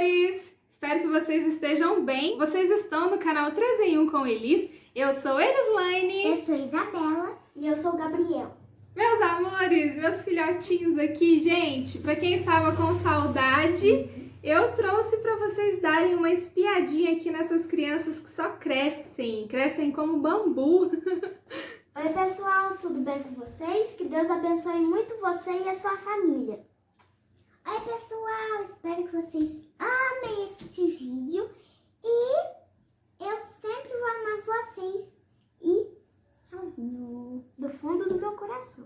amores! Espero que vocês estejam bem. Vocês estão no canal 3 em 1 com Elis. Eu sou Elislaine. Eu sou Isabela. E eu sou o Gabriel. Meus amores, meus filhotinhos aqui, gente, pra quem estava com saudade, eu trouxe pra vocês darem uma espiadinha aqui nessas crianças que só crescem como bambu. Oi pessoal, tudo bem com vocês? Que Deus abençoe muito você e a sua família. Oi pessoal, espero que vocês amem este vídeo e eu sempre vou amar vocês e tchauzinho do fundo do meu coração.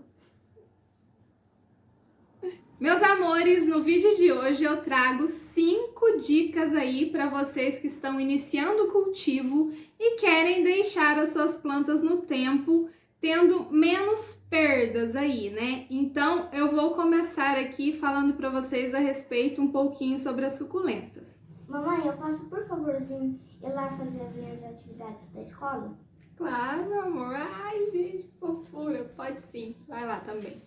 Meus amores, no vídeo de hoje eu trago 5 dicas aí para vocês que estão iniciando o cultivo e querem deixar as suas plantas no tempo, tendo menos perdas aí, né? Então eu vou começar aqui falando para vocês a respeito um pouquinho sobre as suculentas. Mamãe, eu posso por favorzinho ir lá fazer as minhas atividades da escola? Claro, meu amor. Ai, gente, que fofura. Pode sim. Vai lá também.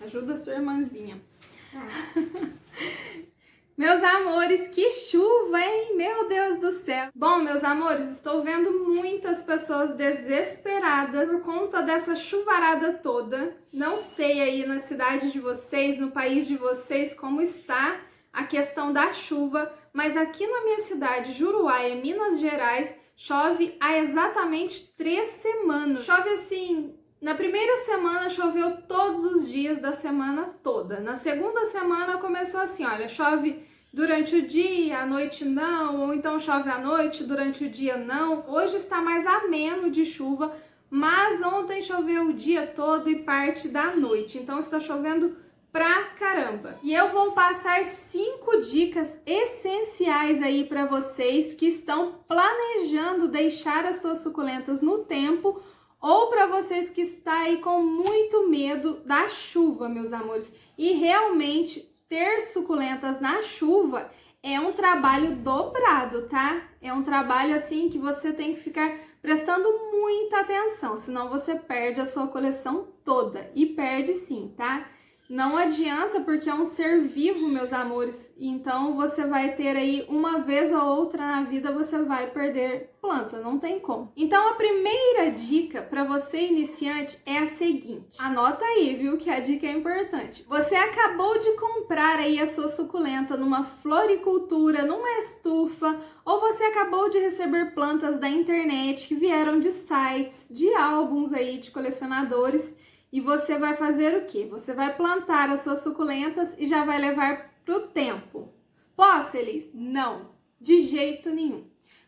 Ajuda a sua irmãzinha. Meus amores, que chuva, hein? Meu Deus do céu. Bom, meus amores, estou vendo muitas pessoas desesperadas por conta dessa chuvarada toda. Não sei aí na cidade de vocês, no país de vocês, como está a questão da chuva, mas aqui na minha cidade, Juruáia, Minas Gerais, chove há exatamente 3 semanas. Chove assim... Na primeira semana choveu todos os dias da semana toda. Na segunda semana começou assim, olha, chove durante o dia, à noite não, ou então chove à noite, durante o dia não. Hoje está mais ameno de chuva, mas ontem choveu o dia todo e parte da noite. Então está chovendo pra caramba. E eu vou passar 5 dicas essenciais aí para vocês que estão planejando deixar as suas suculentas no tempo, ou para vocês que estão aí com muito medo da chuva, meus amores. E realmente ter suculentas na chuva é um trabalho dobrado, tá? É um trabalho assim que você tem que ficar prestando muita atenção, senão você perde a sua coleção toda. E perde sim, tá? Não adianta, porque é um ser vivo, meus amores, então você vai ter aí uma vez ou outra na vida, você vai perder planta, não tem como. Então a primeira dica para você iniciante é a seguinte, anota aí, viu, que a dica é importante. Você acabou de comprar aí a sua suculenta numa floricultura, numa estufa, ou você acabou de receber plantas da internet que vieram de sites, de álbuns aí de colecionadores. E você vai fazer o quê? Você vai plantar as suas suculentas e já vai levar para o tempo. Posso, Elis? Não, de jeito nenhum.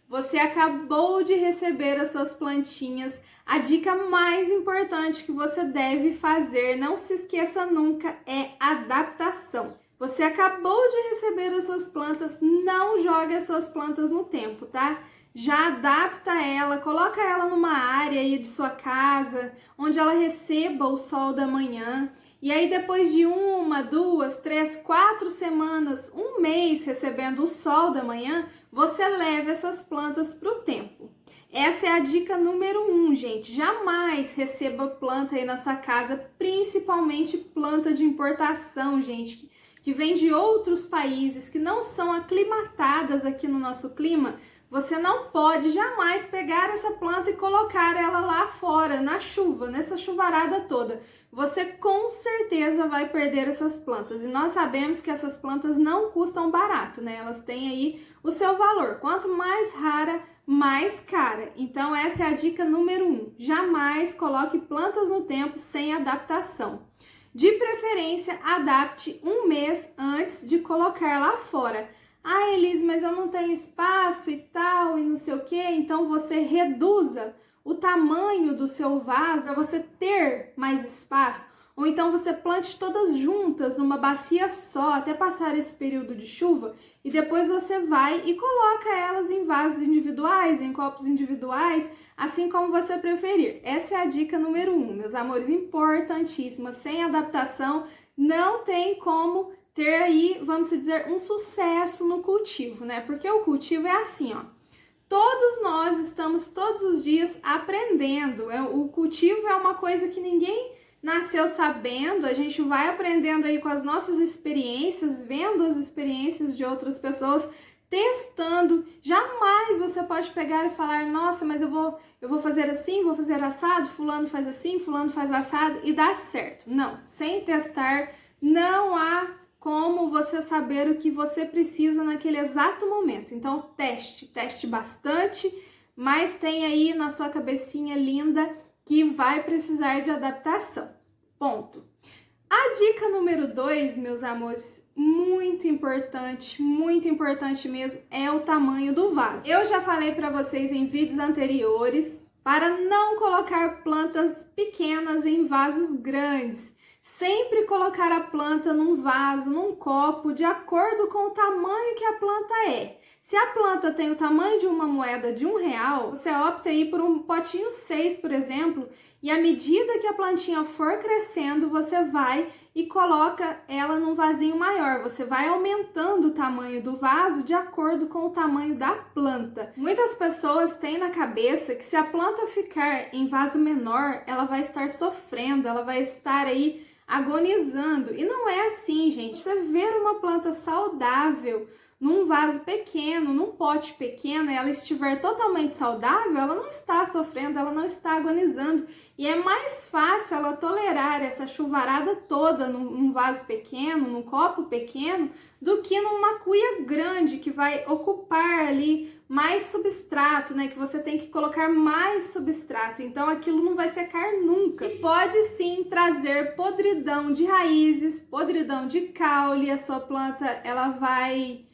Você acabou de receber as suas plantinhas. A dica mais importante que você deve fazer, não se esqueça nunca, é adaptação. Você acabou de receber as suas plantas, não jogue as suas plantas no tempo, tá? Já adapta ela, coloca ela numa área aí de sua casa, onde ela receba o sol da manhã. E aí depois de 1, 2, 3, 4 semanas, 1 mês recebendo o sol da manhã, você leva essas plantas para o tempo. Essa é a dica número 1, gente. Jamais receba planta aí na sua casa, principalmente planta de importação, gente, que vem de outros países, que não são aclimatadas aqui no nosso clima. Você não pode jamais pegar essa planta e colocar ela lá fora, na chuva, nessa chuvarada toda. Você com certeza vai perder essas plantas. E nós sabemos que essas plantas não custam barato, né? Elas têm aí o seu valor. Quanto mais rara, mais cara. Então essa é a dica número 1. Jamais coloque plantas no tempo sem adaptação. De preferência, adapte 1 mês antes de colocar lá fora. Ah, Elis, mas eu não tenho espaço e tal, e não sei o que. Então você reduza o tamanho do seu vaso para você ter mais espaço. Ou então você plante todas juntas numa bacia só até passar esse período de chuva. E depois você vai e coloca elas em vasos individuais, em copos individuais, assim como você preferir. Essa é a dica número 1, meus amores, importantíssima. Sem adaptação não tem como ter aí, vamos dizer, um sucesso no cultivo, né? Porque o cultivo é assim, ó. Todos nós estamos todos os dias aprendendo. O cultivo é uma coisa que ninguém nasceu sabendo, a gente vai aprendendo aí com as nossas experiências, vendo as experiências de outras pessoas, testando. Jamais você pode pegar e falar, nossa, mas eu vou fazer assim, vou fazer assado, fulano faz assim, fulano faz assado e dá certo. Não, sem testar, não há como você saber o que você precisa naquele exato momento. Então, teste bastante, mas tem aí na sua cabecinha linda que vai precisar de adaptação. Ponto. A dica número 2, meus amores, muito importante mesmo, é o tamanho do vaso. Eu já falei para vocês em vídeos anteriores para não colocar plantas pequenas em vasos grandes. Sempre colocar a planta num vaso, num copo, de acordo com o tamanho que a planta é. Se a planta tem o tamanho de uma moeda de R$1, você opta aí por um potinho 6, por exemplo, e à medida que a plantinha for crescendo, você vai e coloca ela num vasinho maior. Você vai aumentando o tamanho do vaso de acordo com o tamanho da planta. Muitas pessoas têm na cabeça que se a planta ficar em vaso menor, ela vai estar sofrendo, ela vai estar aí agonizando. E não é assim, gente. Você ver uma planta saudável num vaso pequeno, num pote pequeno, e ela estiver totalmente saudável, ela não está sofrendo, ela não está agonizando. E é mais fácil ela tolerar essa chuvarada toda num vaso pequeno, num copo pequeno, do que numa cuia grande que vai ocupar ali mais substrato, né? Que você tem que colocar mais substrato. Então aquilo não vai secar nunca. E pode sim trazer podridão de raízes, podridão de caule. A sua planta, ela não vai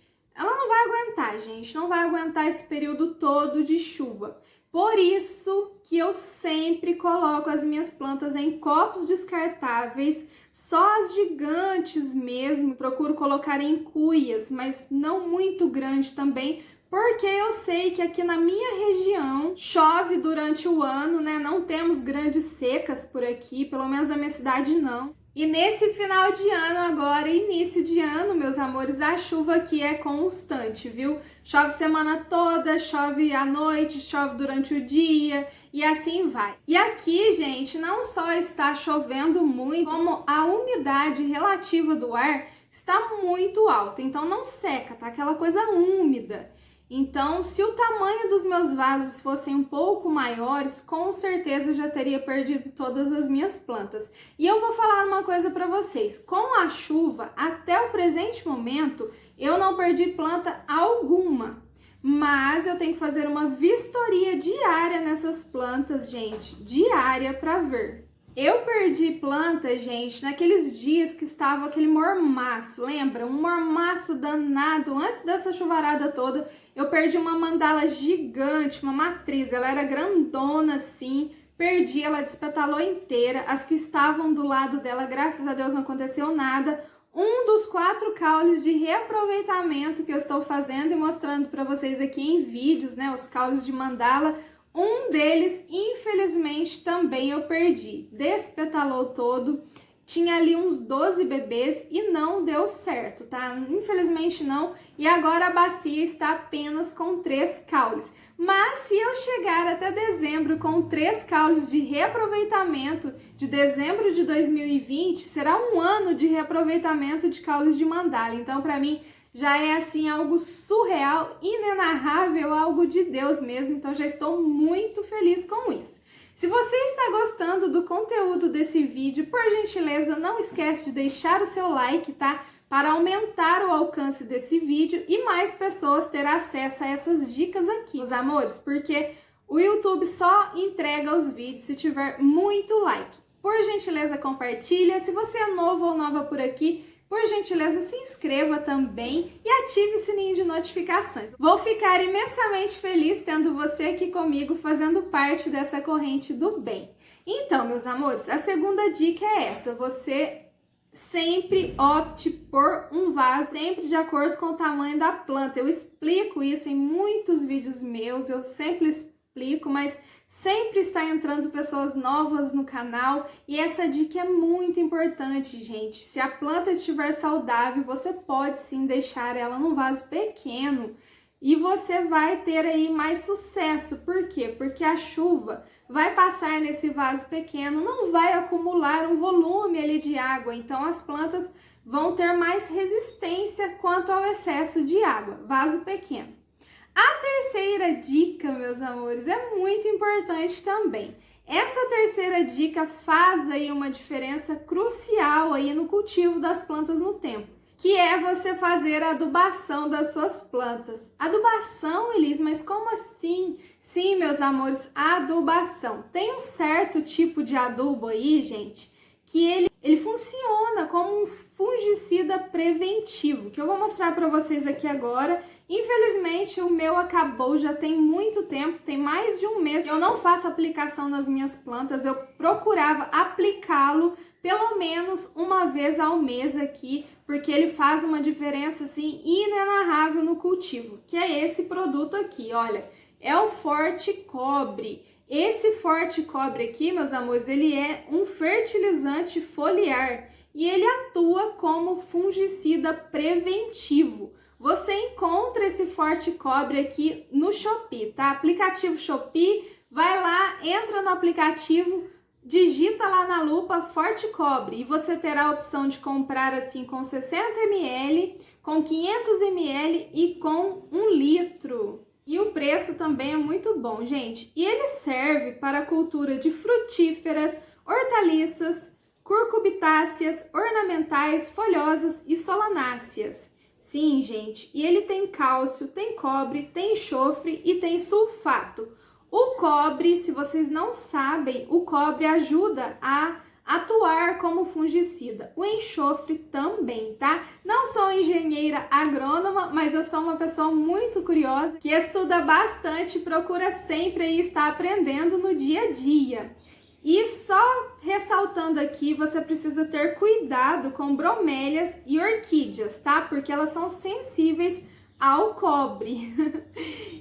aguentar, gente. Não vai aguentar esse período todo de chuva. Por isso que eu sempre coloco as minhas plantas em copos descartáveis, só as gigantes mesmo. Procuro colocar em cuias, mas não muito grande também, porque eu sei que aqui na minha região chove durante o ano, né? Não temos grandes secas por aqui, pelo menos na minha cidade não. E nesse final de ano agora, início de ano, meus amores, a chuva aqui é constante, viu? Chove semana toda, chove à noite, chove durante o dia e assim vai. E aqui, gente, não só está chovendo muito, como a umidade relativa do ar está muito alta, então não seca, tá aquela coisa úmida. Então, se o tamanho dos meus vasos fossem um pouco maiores, com certeza eu já teria perdido todas as minhas plantas. E eu vou falar uma coisa para vocês, com a chuva, até o presente momento, eu não perdi planta alguma. Mas eu tenho que fazer uma vistoria diária nessas plantas, gente, diária para ver. Eu perdi planta, gente, naqueles dias que estava aquele mormaço, lembra? Um mormaço danado, antes dessa chuvarada toda, eu perdi uma mandala gigante, uma matriz, ela era grandona assim, perdi, ela despetalou inteira, as que estavam do lado dela, graças a Deus não aconteceu nada. Um dos 4 caules de reaproveitamento que eu estou fazendo e mostrando para vocês aqui em vídeos, né, os caules de mandala, um deles, infelizmente, também eu perdi. Despetalou todo, tinha ali uns 12 bebês e não deu certo, tá? Infelizmente não. E agora a bacia está apenas com 3 caules. Mas se eu chegar até dezembro com 3 caules de reaproveitamento, de dezembro de 2020, será um ano de reaproveitamento de caules de mandala. Então, para mim, já é assim algo surreal, inenarrável, algo de Deus mesmo, então já estou muito feliz com isso. Se você está gostando do conteúdo desse vídeo, por gentileza, não esquece de deixar o seu like, tá? Para aumentar o alcance desse vídeo e mais pessoas terem acesso a essas dicas aqui, meus amores, porque o YouTube só entrega os vídeos se tiver muito like. Por gentileza, compartilha. Se você é novo ou nova por aqui, por gentileza, se inscreva também e ative o sininho de notificações. Vou ficar imensamente feliz tendo você aqui comigo, fazendo parte dessa corrente do bem. Então, meus amores, a segunda dica é essa. Você sempre opte por um vaso, sempre de acordo com o tamanho da planta. Eu explico isso em muitos vídeos meus, eu sempre explico, mas sempre está entrando pessoas novas no canal e essa dica é muito importante, gente. Se a planta estiver saudável, você pode sim deixar ela num vaso pequeno e você vai ter aí mais sucesso. Por quê? Porque a chuva vai passar nesse vaso pequeno, não vai acumular um volume ali de água, então as plantas vão ter mais resistência quanto ao excesso de água, vaso pequeno. A terceira dica, meus amores, é muito importante também. Essa terceira dica faz aí uma diferença crucial aí no cultivo das plantas no tempo, que é você fazer a adubação das suas plantas. Adubação, Elis, mas como assim? Sim, meus amores, adubação. Tem um certo tipo de adubo aí, gente, que ele funciona como um fungicida preventivo, que eu vou mostrar para vocês aqui agora. Infelizmente, o meu acabou já tem muito tempo, tem mais de um mês. Eu não faço aplicação nas minhas plantas, eu procurava aplicá-lo pelo menos uma vez ao mês aqui, porque ele faz uma diferença assim inenarrável no cultivo, que é esse produto aqui, olha, é o Forte Cobre. Esse Forte Cobre aqui, meus amores, ele é um fertilizante foliar e ele atua como fungicida preventivo. Você encontra esse Forte Cobre aqui no Shopee, tá? Aplicativo Shopee, vai lá, entra no aplicativo, digita lá na lupa Forte Cobre e você terá a opção de comprar assim com 60 ml, com 500 ml e com 1 litro. E o preço também é muito bom, gente. E ele serve para a cultura de frutíferas, hortaliças, cucurbitáceas, ornamentais, folhosas e solanáceas. Sim, gente, e ele tem cálcio, tem cobre, tem enxofre e tem sulfato. O cobre, se vocês não sabem, o cobre ajuda a atuar como fungicida. O enxofre também, tá? Não sou engenheira agrônoma, mas eu sou uma pessoa muito curiosa, que estuda bastante e procura sempre aí estar aprendendo no dia a dia. E só ressaltando aqui, você precisa ter cuidado com bromélias e orquídeas, tá? Porque elas são sensíveis ao cobre.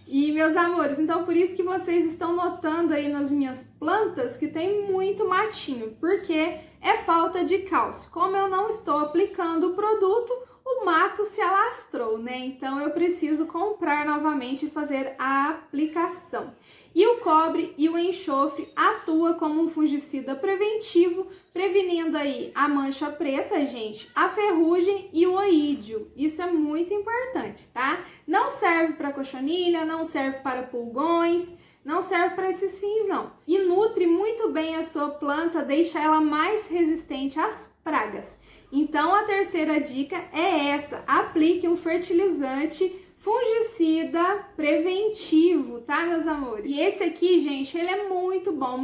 E, meus amores, então por isso que vocês estão notando aí nas minhas plantas que tem muito matinho, porque é falta de cálcio. Como eu não estou aplicando o produto, o mato se alastrou, né? Então eu preciso comprar novamente e fazer a aplicação. E o cobre e o enxofre atua como um fungicida preventivo, prevenindo aí a mancha preta, gente, a ferrugem e o oídio. Isso é muito importante, tá? Não serve para cochonilha, não serve para pulgões, não serve para esses fins, não. E nutre muito bem a sua planta, deixa ela mais resistente às pragas. Então, a terceira dica é essa: aplique um fertilizante fungicida preventivo, tá, meus amores? E esse aqui, gente, ele é muito bom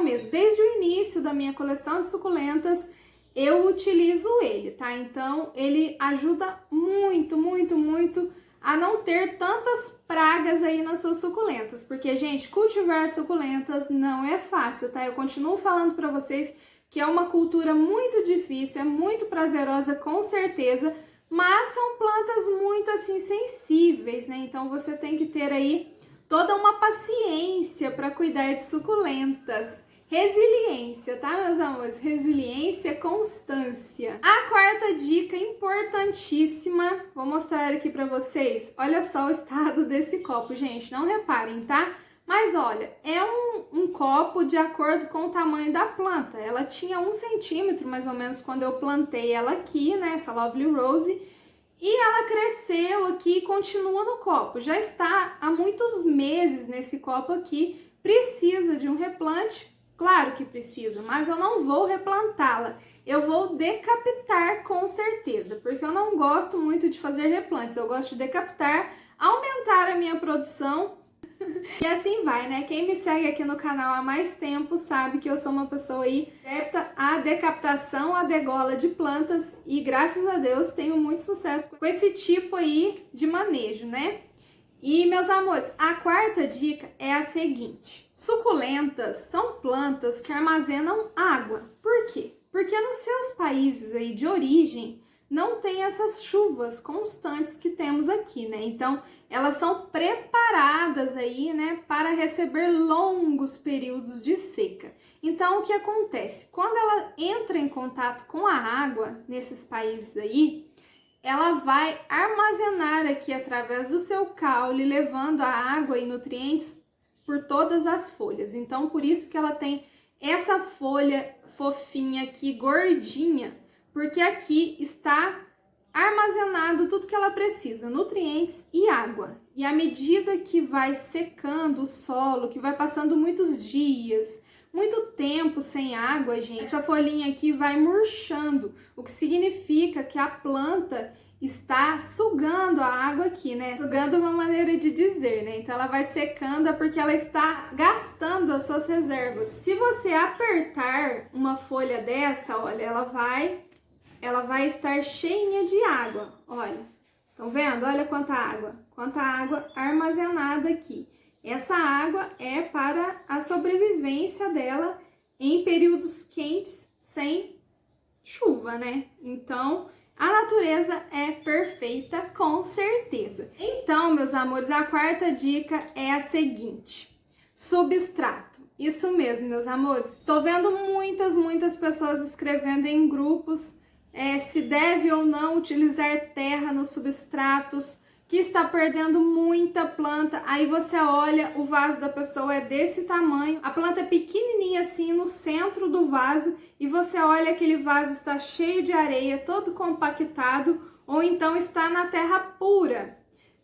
mesmo. Desde o início da minha coleção de suculentas, eu utilizo ele, tá? Então, ele ajuda muito a não ter tantas pragas aí nas suas suculentas. Porque, gente, cultivar suculentas não é fácil, tá? Eu continuo falando pra vocês que é uma cultura muito difícil, é muito prazerosa, com certeza, mas são plantas muito assim sensíveis, né? Então você tem que ter aí toda uma paciência para cuidar de suculentas. Resiliência, tá, meus amores? Resiliência, constância. A quarta dica importantíssima, vou mostrar aqui para vocês. Olha só o estado desse copo, gente, não reparem, tá? Mas olha, é um copo de acordo com o tamanho da planta. Ela tinha 1 centímetro, mais ou menos, quando eu plantei ela aqui, né, essa Lovely Rose. E ela cresceu aqui e continua no copo. Já está há muitos meses nesse copo aqui. Precisa de um replante? Claro que precisa, mas eu não vou replantá-la. Eu vou decapitar com certeza, porque eu não gosto muito de fazer replantes. Eu gosto de decapitar, aumentar a minha produção. E assim vai, né? Quem me segue aqui no canal há mais tempo sabe que eu sou uma pessoa aí adepta à decapitação, à degola de plantas e graças a Deus tenho muito sucesso com esse tipo aí de manejo, né? E, meus amores, a quarta dica é a seguinte: suculentas são plantas que armazenam água. Por quê? Porque nos seus países aí de origem não tem essas chuvas constantes que temos aqui, né? Então, elas são preparadas aí, né, para receber longos períodos de seca. Então, o que acontece? Quando ela entra em contato com a água nesses países aí, ela vai armazenar aqui através do seu caule, levando a água e nutrientes por todas as folhas. Então, por isso que ela tem essa folha fofinha aqui, gordinha, porque aqui está armazenado tudo que ela precisa, nutrientes e água. E à medida que vai secando o solo, que vai passando muitos dias, muito tempo sem água, gente, essa folhinha aqui vai murchando, o que significa que a planta está sugando a água aqui, né? Sugando é uma maneira de dizer, né? Então ela vai secando é porque ela está gastando as suas reservas. Se você apertar uma folha dessa, olha, ela vai estar cheinha de água, olha. Estão vendo? Olha quanta água armazenada aqui. Essa água é para a sobrevivência dela em períodos quentes sem chuva, né? Então, a natureza é perfeita, com certeza. Então, meus amores, a quarta dica é a seguinte: substrato. Isso mesmo, meus amores. Estou vendo muitas pessoas escrevendo em grupos se deve ou não utilizar terra nos substratos, que está perdendo muita planta. Aí você olha, o vaso da pessoa é desse tamanho, a planta é pequenininha assim no centro do vaso, e você olha, aquele vaso está cheio de areia, todo compactado, ou então está na terra pura.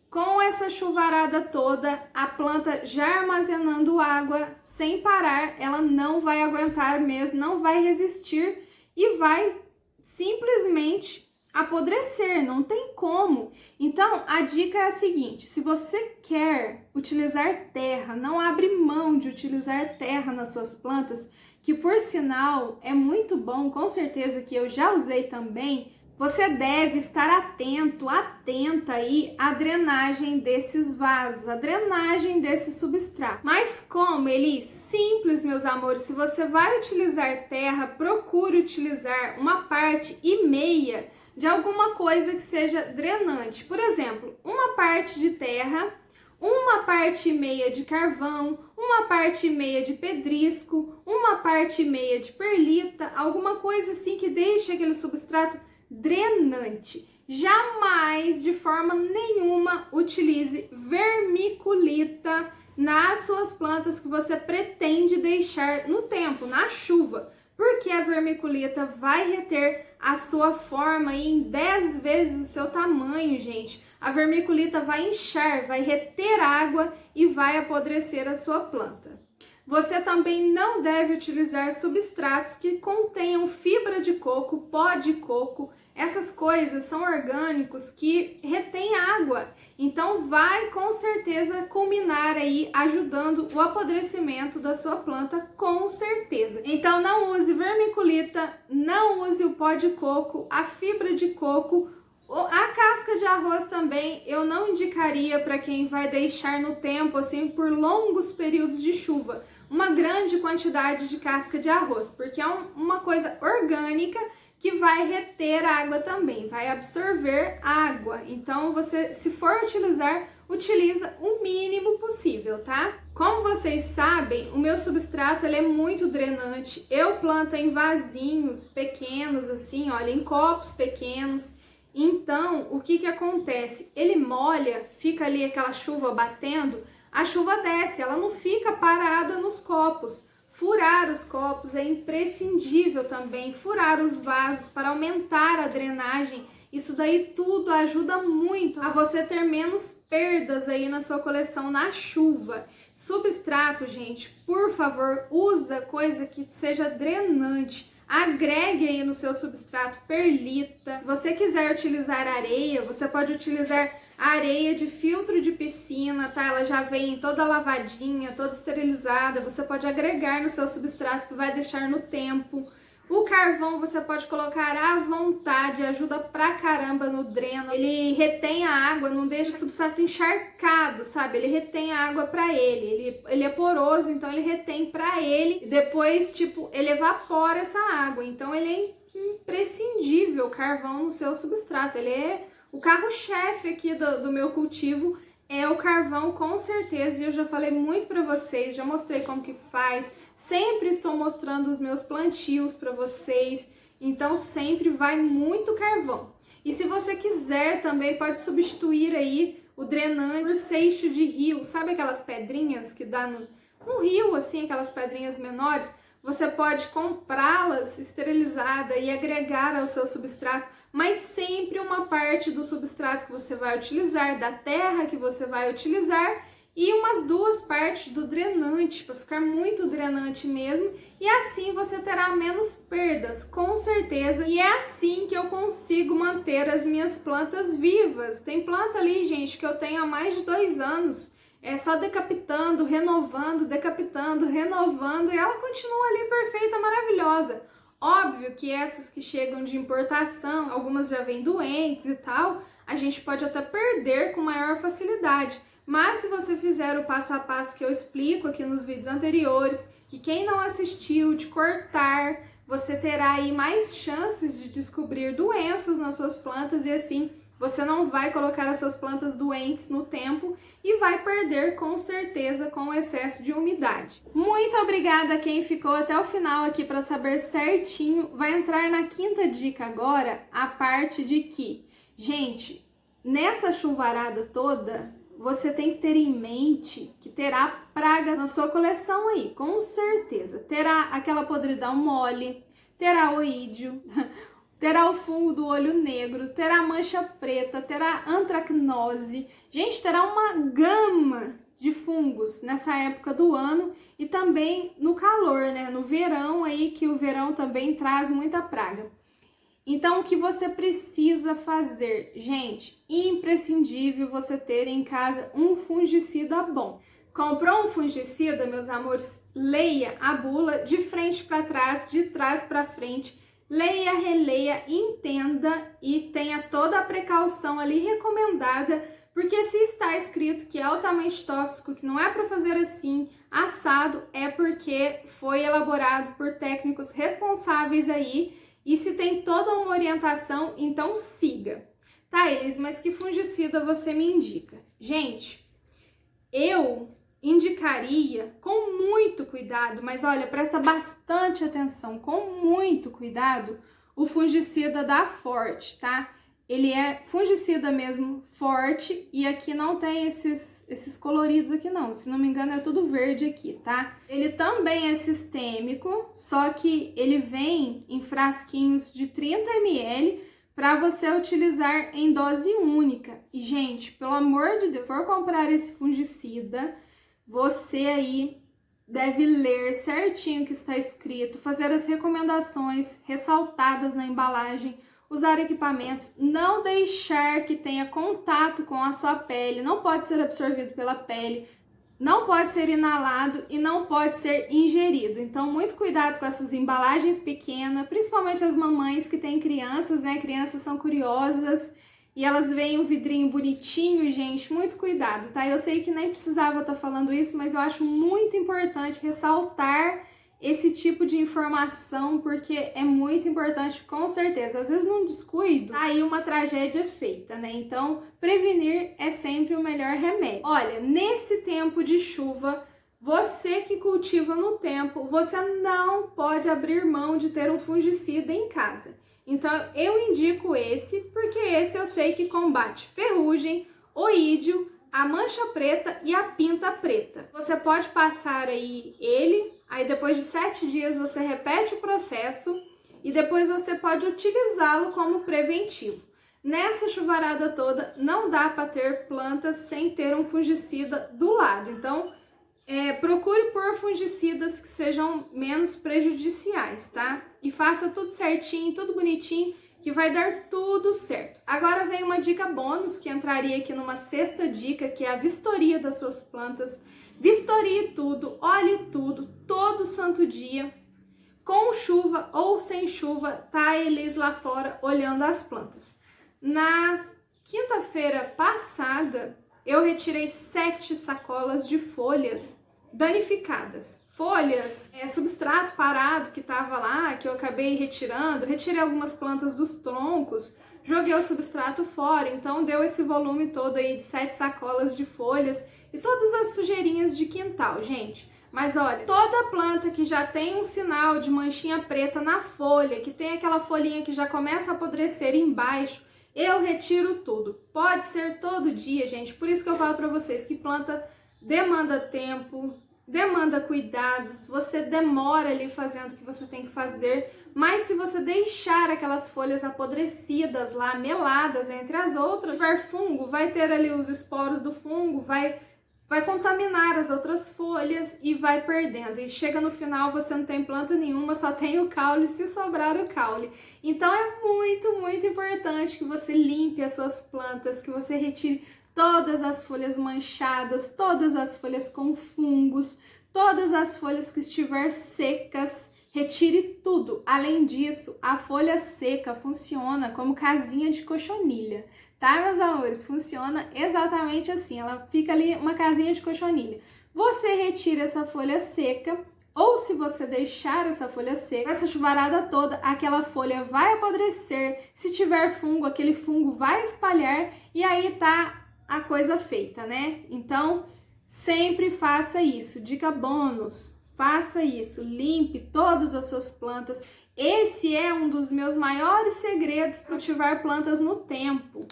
Com essa chuvarada toda, a planta já armazenando água sem parar, ela não vai aguentar mesmo, não vai resistir e vai simplesmente apodrecer, não tem como. Então, a dica é a seguinte: se você quer utilizar terra, não abre mão de utilizar terra nas suas plantas, que por sinal é muito bom, com certeza que eu já usei também. Você deve estar atenta aí à drenagem desses vasos, à drenagem desse substrato. Mas como, Eli? Simples, meus amores. Se você vai utilizar terra, procure utilizar uma parte e meia de alguma coisa que seja drenante. Por exemplo, uma parte de terra, uma parte e meia de carvão, uma parte e meia de pedrisco, uma parte e meia de perlita, alguma coisa assim que deixe aquele substrato drenante. Jamais, de forma nenhuma, utilize vermiculita nas suas plantas que você pretende deixar no tempo, na chuva, porque a vermiculita vai reter a sua forma em 10 vezes o seu tamanho, gente. A vermiculita vai inchar, vai reter água e vai apodrecer a sua planta. Você também não deve utilizar substratos que contenham fibra de coco, pó de coco. Essas coisas são orgânicos que retêm água. Então vai com certeza culminar aí ajudando o apodrecimento da sua planta, com certeza. Então não use vermiculita, não use o pó de coco, a fibra de coco. A casca de arroz também eu não indicaria para quem vai deixar no tempo, assim, por longos períodos de chuva, uma grande quantidade de casca de arroz, porque é uma coisa orgânica que vai reter água também, vai absorver água. Então você, se for utilizar, utiliza o mínimo possível, tá? Como vocês sabem, o meu substrato ele é muito drenante. Eu planto em vasinhos pequenos, assim, olha, em copos pequenos. Então, o que acontece? Ele molha, fica ali aquela chuva batendo, a chuva desce, ela não fica parada nos copos. Furar os copos é imprescindível também, furar os vasos para aumentar a drenagem. Isso daí tudo ajuda muito a você ter menos perdas aí na sua coleção na chuva. Substrato, gente, por favor, usa coisa que seja drenante. Agregue aí no seu substrato perlita. Se você quiser utilizar areia, você pode utilizar areia de filtro de piscina, tá? Ela já vem toda lavadinha, toda esterilizada. Você pode agregar no seu substrato que vai deixar no tempo. O carvão você pode colocar à vontade, ajuda pra caramba no dreno. Ele retém a água, não deixa o substrato encharcado, sabe? Ele retém a água pra ele. Ele é poroso, então ele retém pra ele. E depois, tipo, ele evapora essa água. Então ele é imprescindível, o carvão no seu substrato. Ele é o carro-chefe aqui do meu cultivo. É o carvão, com certeza, e eu já falei muito para vocês, já mostrei como que faz, sempre estou mostrando os meus plantios para vocês, então sempre vai muito carvão. E se você quiser também pode substituir aí o drenante por seixo de rio, sabe aquelas pedrinhas que dá no rio, assim, aquelas pedrinhas menores? você pode comprá-las esterilizada e agregar ao seu substrato, mas sempre uma parte do substrato que você vai utilizar, da terra que você vai utilizar, e umas 2 partes do drenante, para ficar muito drenante mesmo, e assim você terá menos perdas, com certeza. E é assim que eu consigo manter as minhas plantas vivas. Tem planta ali, gente, que eu tenho há mais de 2 anos, só decapitando, renovando, decapitando, renovando, e ela continua ali perfeita, maravilhosa. Óbvio que essas que chegam de importação, algumas já vêm doentes e tal, a gente pode até perder com maior facilidade. Mas se você fizer o passo a passo que eu explico aqui nos vídeos anteriores, que quem não assistiu, de cortar, você terá aí mais chances de descobrir doenças nas suas plantas e assim você não vai colocar as suas plantas doentes no tempo e vai perder com certeza com o excesso de umidade. Muito obrigada a quem ficou até o final aqui para saber certinho. Vai entrar na 5ª dica agora, a parte de que, gente, nessa chuvarada toda, você tem que ter em mente que terá pragas na sua coleção aí, com certeza. Terá aquela podridão mole, terá oídio, terá o fungo do olho negro, terá mancha preta, terá antracnose. Gente, terá uma gama de fungos nessa época do ano e também no calor, né? No verão aí, que o verão também traz muita praga. Então, o que você precisa fazer? Gente, imprescindível você ter em casa um fungicida bom. Comprou um fungicida, meus amores? Leia a bula de frente para trás, de trás para frente. Leia, releia, entenda e tenha toda a precaução ali recomendada, porque se está escrito que é altamente tóxico, que não é para fazer assim, assado, é porque foi elaborado por técnicos responsáveis aí. E se tem toda uma orientação, então siga. Tá, Elis, mas que fungicida você me indica? Gente, eu indicaria com muito cuidado, mas olha, presta bastante atenção, com muito cuidado, o fungicida da Forte, tá? Ele é fungicida mesmo, forte, e aqui não tem esses coloridos aqui não, se não me engano é tudo verde aqui, tá? Ele também é sistêmico, só que ele vem em frasquinhos de 30 ml para você utilizar em dose única. E gente, pelo amor de Deus, se for comprar esse fungicida, você aí deve ler certinho o que está escrito, fazer as recomendações ressaltadas na embalagem, usar equipamentos, não deixar que tenha contato com a sua pele, não pode ser absorvido pela pele, não pode ser inalado e não pode ser ingerido. Então, muito cuidado com essas embalagens pequenas, principalmente as mamães que têm crianças, né? Crianças são curiosas e elas veem um vidrinho bonitinho, gente, muito cuidado, tá? Eu sei que nem precisava estar falando isso, mas eu acho muito importante ressaltar esse tipo de informação, porque é muito importante, com certeza. Às vezes, num descuido, aí uma tragédia é feita, né? Então, prevenir é sempre o melhor remédio. Olha, nesse tempo de chuva, você que cultiva no tempo, você não pode abrir mão de ter um fungicida em casa. Então, eu indico esse, porque esse eu sei que combate ferrugem, oídio, a mancha preta e a pinta preta. Você pode passar aí aí depois de 7 dias você repete o processo e depois você pode utilizá-lo como preventivo. Nessa chuvarada toda, não dá para ter plantas sem ter um fungicida do lado. Então, procure por fungicidas que sejam menos prejudiciais, tá? E faça tudo certinho, tudo bonitinho, que vai dar tudo certo. Agora vem uma dica bônus que entraria aqui numa 6ª dica, que é a vistoria das suas plantas. Vistorie tudo, olhe tudo, todo santo dia, com chuva ou sem chuva, tá eles lá fora olhando as plantas. Na quinta-feira passada, eu retirei 7 sacolas de folhas danificadas. Folhas, substrato parado que tava lá, que eu acabei retirando, retirei algumas plantas dos troncos, joguei o substrato fora, então deu esse volume todo aí de 7 sacolas de folhas e todas as sujeirinhas de quintal, gente. Mas olha, toda planta que já tem um sinal de manchinha preta na folha, que tem aquela folhinha que já começa a apodrecer embaixo, eu retiro tudo. Pode ser todo dia, gente, por isso que eu falo pra vocês que planta demanda tempo, demanda cuidados, você demora ali fazendo o que você tem que fazer, mas se você deixar aquelas folhas apodrecidas lá, meladas entre as outras, tiver fungo, vai ter ali os esporos do fungo, vai contaminar as outras folhas e vai perdendo. E chega no final, você não tem planta nenhuma, só tem o caule, se sobrar o caule. Então é muito, muito importante que você limpe as suas plantas, que você retire todas as folhas manchadas, todas as folhas com fungos, todas as folhas que estiver secas, retire tudo. Além disso, a folha seca funciona como casinha de cochonilha, tá, meus amores? Funciona exatamente assim, ela fica ali uma casinha de cochonilha. Você retira essa folha seca, ou se você deixar essa folha seca, essa chuvarada toda, aquela folha vai apodrecer, se tiver fungo, aquele fungo vai espalhar e aí tá a coisa feita, né? Então, sempre faça isso. Dica bônus, faça isso. Limpe todas as suas plantas. Esse é um dos meus maiores segredos para cultivar plantas no tempo.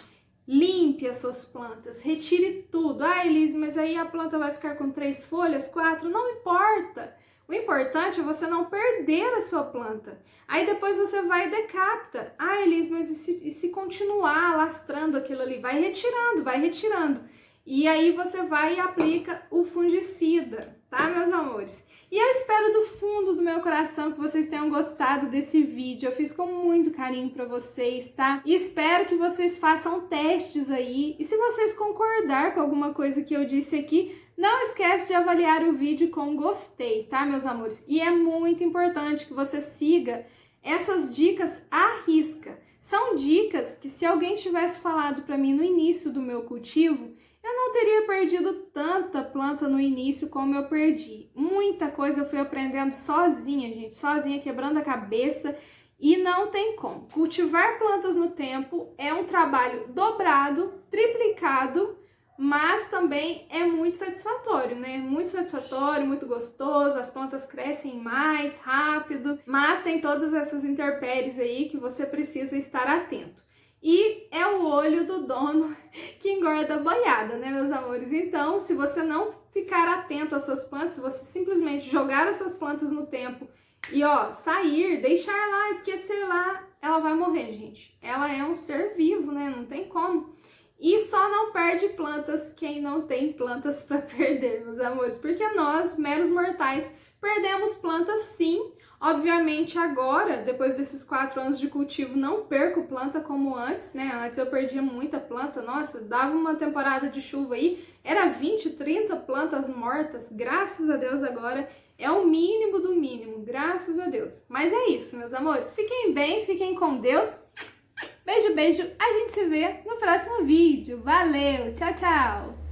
Limpe as suas plantas, retire tudo. Ah, Elise, mas aí a planta vai ficar com 3 folhas, 4? Não importa. O importante é você não perder a sua planta. Aí depois você vai e decapta. Ah, Elise, mas e se continuar lastrando aquilo ali? Vai retirando, vai retirando. E aí você vai e aplica o fungicida, tá, meus amores? E eu espero do fundo do meu coração que vocês tenham gostado desse vídeo. Eu fiz com muito carinho pra vocês, tá? E espero que vocês façam testes aí. E se vocês concordar com alguma coisa que eu disse aqui, não esquece de avaliar o vídeo com gostei, tá, meus amores? E é muito importante que você siga essas dicas à risca. São dicas que se alguém tivesse falado pra mim no início do meu cultivo, eu não teria perdido tanta planta no início como eu perdi. Muita coisa eu fui aprendendo sozinha, gente, sozinha, quebrando a cabeça, e não tem como. Cultivar plantas no tempo é um trabalho dobrado, triplicado, mas também é muito satisfatório, né? Muito satisfatório, muito gostoso, as plantas crescem mais rápido, mas tem todas essas intempéries aí que você precisa estar atento. E é o olho do dono que engorda a boiada, né, meus amores? Então, se você não ficar atento às suas plantas, se você simplesmente jogar as suas plantas no tempo e, sair, deixar lá, esquecer lá, ela vai morrer, gente. Ela é um ser vivo, né? Não tem como. E só não perde plantas quem não tem plantas para perder, meus amores. Porque nós, meros mortais, perdemos plantas sim. Obviamente agora, depois desses 4 anos de cultivo, não perco planta como antes, né? Antes eu perdia muita planta, nossa, dava uma temporada de chuva aí, era 20, 30 plantas mortas. Graças a Deus agora é o mínimo do mínimo, graças a Deus. Mas é isso, meus amores. Fiquem bem, fiquem com Deus. Beijo, beijo. A gente se vê no próximo vídeo. Valeu, tchau, tchau.